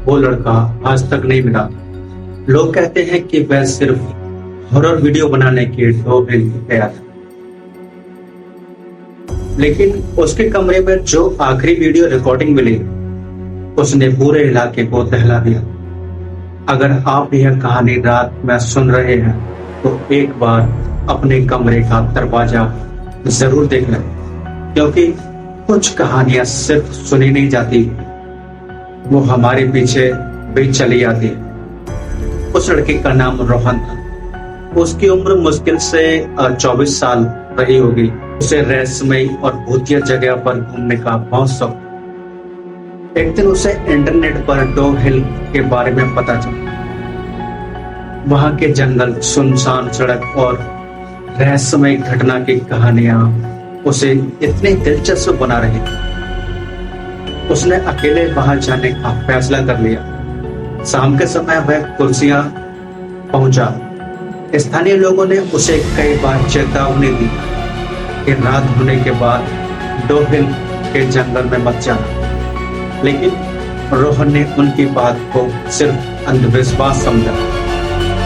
वो लड़का आज तक नहीं मिला। लोग कहते हैं कि वह सिर्फ हॉरर वीडियो बनाने के ढोंग गया था, लेकिन उसके कमरे में जो आखिरी वीडियो रिकॉर्डिंग मिली उसने पूरे इलाके को दहला दिया। अगर आप यह कहानी रात में सुन रहे हैं तो एक बार अपने कमरे का दरवाजा जरूर देख लें, क्योंकि कुछ कहानियां सिर्फ सुनी नहीं जाती, वो हमारे पीछे भी चली आती है। उस लड़के का नाम रोहन था। उसकी उम्र मुश्किल से 24 साल रही होगी। उसे रहस्यमयी और भूतिया जगह पर घूमने का बहुत शौक था। एक दिन उसे इंटरनेट पर डॉग हिल के बारे में पता चला। वहां के जंगल, सुनसान सड़क और रहस्यमय घटना की कहानियां उसे इतनी दिलचस्प बना रही थी। उसने अकेले वहां जाने का फैसला कर लिया। शाम के समय वह कुर्सियां पहुंचा। स्थानीय लोगों ने उसे कई बार चेतावनी दी कि रात होने के बाद डॉग हिल के जंगल में मत जाना, लेकिन रोहन ने उनकी बात को सिर्फ अंधविश्वास समझा।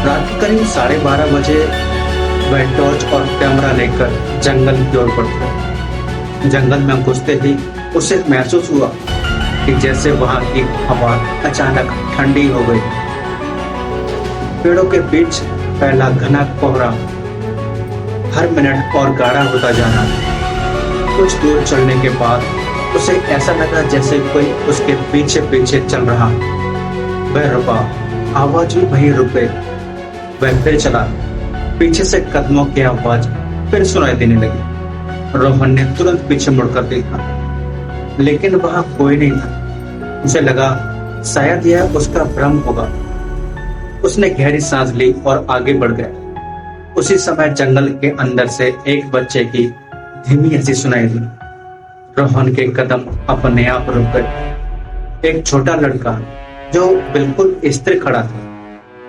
रात के करीब 12:30 बजे वह टॉर्च और कैमरा लेकर जंगल की ओर बढ़ा। जंगल में घुसते ही उसे महसूस हुआ कि जैसे वहां की हवा अचानक ठंडी हो गई। पेड़ों के बीच फैला घना कोहरा हर मिनट और गाढ़ा होता जा रहा था। कुछ दूर चलने के बाद उसे ऐसा लगा जैसे कोई उसके पीछे पीछे चल रहा। वह रुका, आवाज भी वहीं रुक गई। वह फिर चला। पीछे से कदमों की आवाज फिर सुनाई देने लगी। रोहन ने तुरंत पीछे मुड़कर देखा, लेकिन वहां कोई नहीं था। उसे लगा शायद यह उसका भ्रम होगा। उसने गहरी सांस ली और आगे बढ़ गया। उसी समय जंगल के अंदर से एक बच्चे की धीमी हंसी सुनाई दी। रोहन के कदम अपने आप रुक गए। एक छोटा लड़का जो बिल्कुल स्थिर खड़ा था,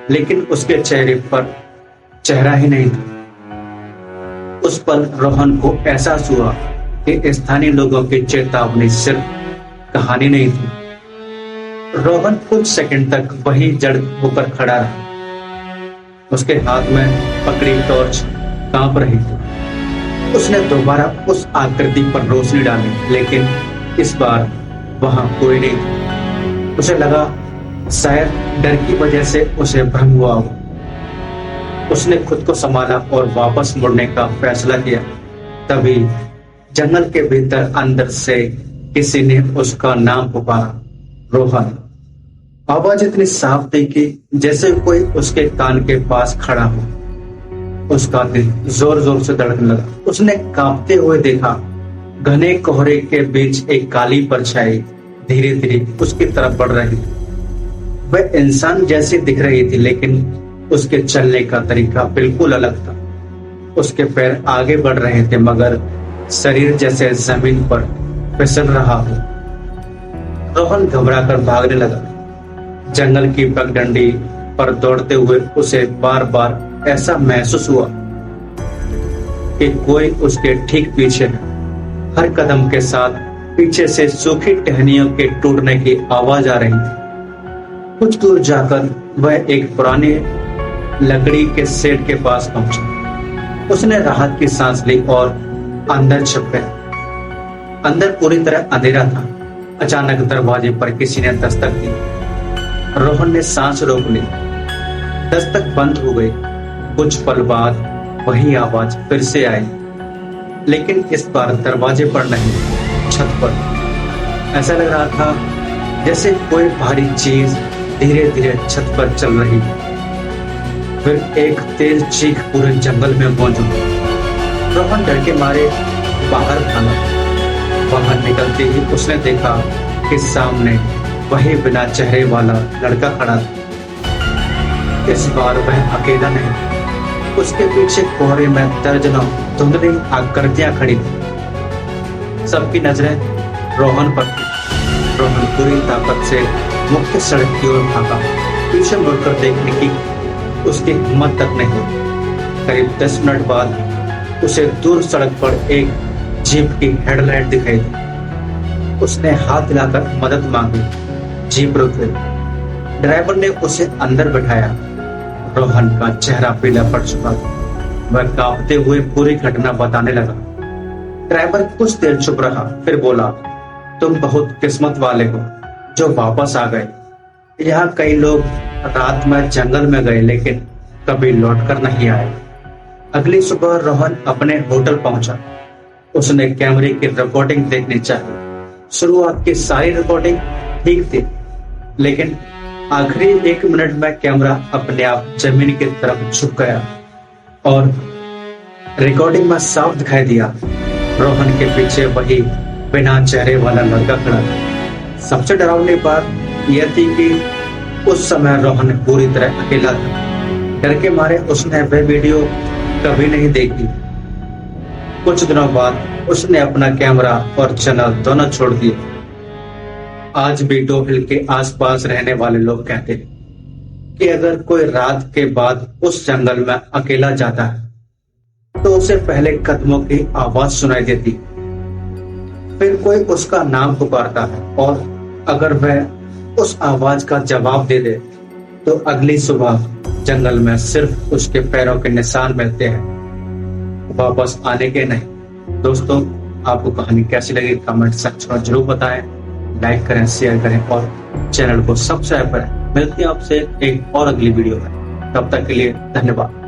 लेकिन उसके चेहरे पर चेहरा ही नहीं था। उस पल रोहन को एहसास हुआ कि स्थानीय लोगों की चेतावनी सिर्फ कहानी नहीं थी। रोहन कुछ सेकंड तक वहीं जड़ होकर खड़ा रहा। उसके हाथ में पकड़ी टॉर्च कांप रही थी। उसने दोबारा उस आकृति पर रोशनी डाली, लेकिन इस बार वहां कोई नहीं था। उसे लगा शायद डर की वजह से उसे भ्रम हुआ हो। उसने खुद को संभाला और वापस मुड़ने का फैसला किया। तभी जंगल के भीतर अंदर से किसी ने उसका नाम पुकारा, रोहन। आवाज इतनी साफ थी कि जैसे कोई उसके कान के पास खड़ा हो। उसका दिल जोर जोर से धड़कने लगा। उसने कांपते हुए देखा, घने कोहरे के बीच एक काली परछाई धीरे धीरे उसकी तरफ बढ़ रही थी। वह इंसान जैसी दिख रही थी, लेकिन उसके चलने का तरीका बिल्कुल अलग था। उसके पैर आगे बढ़ रहे थे, मगर शरीर जैसे जमीन पर फिसल रहा हो। रोहन घबराकर भागने लगा। जंगल की पगडंडी पर दौड़ते हुए उसे बार बार ऐसा महसूस हुआ कि कोई उसके ठीक पीछे है। हर कदम के साथ पीछे से सूखी टहनियों के टूटने की आवाज आ रही थी। कुछ दूर जाकर वह एक पुराने लकड़ी के शेड के पास पहुंचा। उसने राहत की सांस ली और अंदर छिप गया। अंदर पूरी तरह अंधेरा था। अचानक दरवाजे पर किसी ने दस्तक दी। रोहन ने सांस रोक ली। दस्तक बंद हो गई। कुछ पल बाद वही आवाज फिर से आई, लेकिन इस बार दरवाजे पर नहीं, छत पर। ऐसा लग रहा था जैसे कोई भारी चीज धीरे धीरे छत पर चल रही है। फिर एक तेज चीख पूरे जंगल में गूंज उठी। रोहन डर के मारे बाहर भागा। बाहर निकलते ही उसने देखा कि सामने वही बिना चेहरे वाला लड़का खड़ा था। इस बार वह अकेला नहीं, उसके पीछे कोहरे में दर्जनों धुंधली आकृतियां खड़ी थी। सबकी नजरें रोहन पर थी। रोहन पूरी ताकत से मुख्य सड़क की ओर भागा। पीछे मुड़कर देखने की उसकी हिम्मत तक नहीं हुई। करीब 10 मिनट बाद उसे दूर सड़क पर एक जीप की हेडलाइट दिखाई दी। उसने हाथ हिलाकर मदद मांगी। जीप रुक गई। ड्राइवर ने उसे अंदर बैठाया। रोहन का चेहरा पीला पड़ चुका था। वह कांपते हुए पूरी घटना बताने लगा। ड्राइवर कुछ देर चुप रहा, फिर बोला, तुम बहुत किस्मत वाले हो जो वापस आ गए। यहाँ कई लोग रात में जंगल में गए लेकिन कभी लौटकर नहीं आए। अगली सुबह रोहन अपने होटल पहुंचा। उसने कैमरे की रिकॉर्डिंग देखनी चाहिए। शुरुआत की सारी रिकॉर्डिंग ठीक थी, लेकिन आखिरी 1 मिनट में कैमरा अपने आप जमीन की तरफ झुक गया और रिकॉर्डिंग में साफ दिखाई दिया रोहन के पीछे वही बिना चेहरे वाला लड़का खड़ा था। सबसे डरावनी बात यह थी कि उस समय रोहन पूरी तरह अकेला था। डर के मारे उसने वह वीडियो कभी नहीं देखी। कुछ दिनों बाद उसने अपना कैमरा और चैनल दोनों छोड़ दिए। आज भी डो हिल के आसपास रहने वाले लोग कहते हैं कि अगर कोई रात के बाद उस जंगल में अकेला जाता है तो उसे पहले कदमों की आवाज सुनाई देती, फिर कोई उसका नाम पुकारता है और अगर वह उस आवाज का जवाब दे दे तो अगली सुबह जंगल में सिर्फ उसके पैरों के निशान मिलते हैं, वापस आने के नहीं। दोस्तों, आपको कहानी कैसी लगी कमेंट सेक्शन में जरूर बताएं। लाइक करें, शेयर करें और चैनल को सब्सक्राइब करें। मिलते हैं आपसे एक और अगली वीडियो में। तब तक के लिए धन्यवाद।